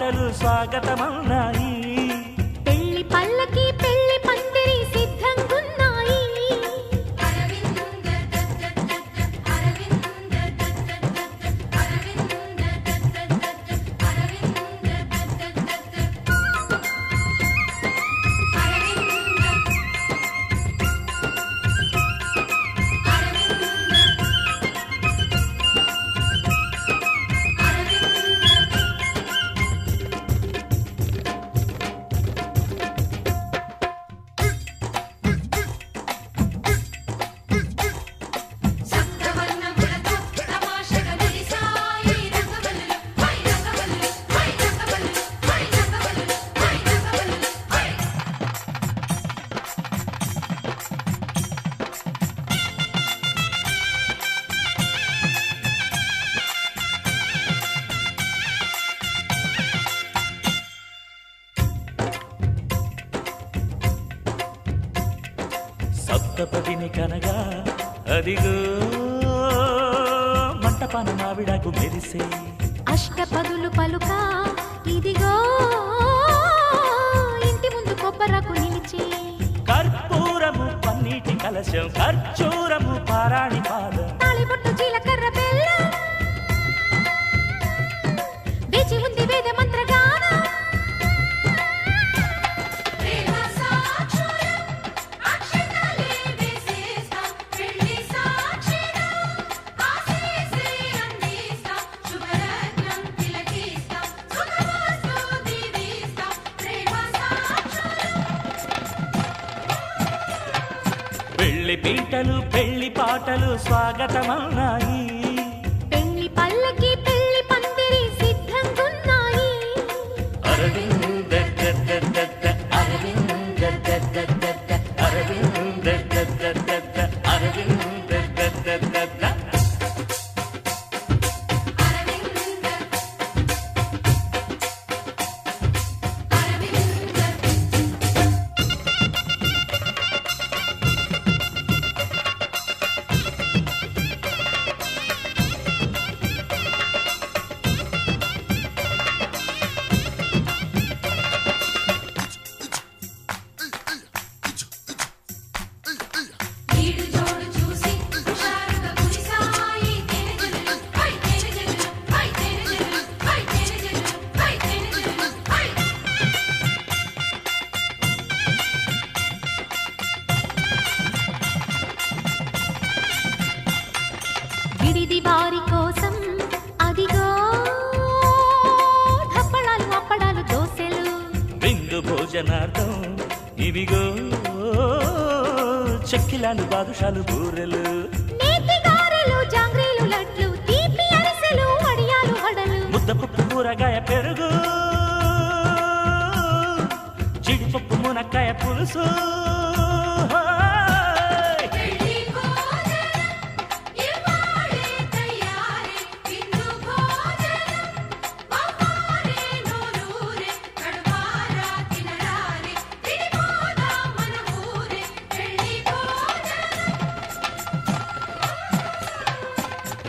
పాటలు స్వాగతమన్నాయి. పెళ్లి పల్లకి పెళ్లి పందిరి సిద్ధంగున్నాయి. సప్తపదిని కనగా అదిగో మంటపాన మావిడాకు మెరిసే. అష్టపదులు పలుక ఇదిగో ఇంటి ముందు కొబ్బరకు నిలిచి. కర్పూరము పన్నీటి కలశం ఖర్జూరము పారాణి పాదం. తాళిబొట్టు జీలకర్ర బెల్లం వేచి ఉంది వేద మంత్రగానం. పెళ్లి పీటలు పెళ్లి పాటలు స్వాగతమన్నాయి. పెళ్లి పల్లకి పెళ్లి పందిరి సిద్ధంగున్నాయి. అరవింద అరవింద అరవింద అరవింద విడిది వారి కోసం అదిగో ధప్పడాలు అప్పడాలు దోసెలు. విందు భోజనార్థం ఇవిగో చెక్కిలాలు బాదుషాలు బూరెలు. నేతి గారెలు జాంగ్రీలు లడ్లు తీపి అరిసెలు వడియాలు వడలు. ముద్దపప్పు కూరగాయ పెరుగు జీడిపప్పు మునక్కాయ పులుసు.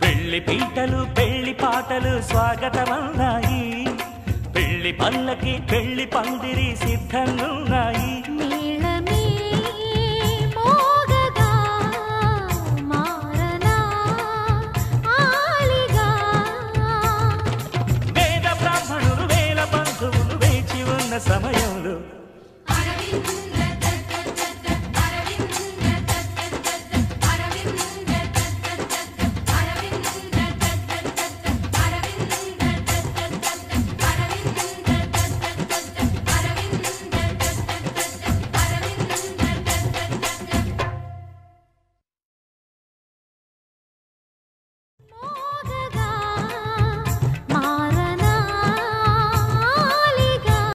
పెళ్లి పీటలు పెళ్లి పాటలు స్వాగతమన్నాయి. పెళ్లి పల్లకి పెళ్లి పందిరి సిద్ధంగున్నాయి.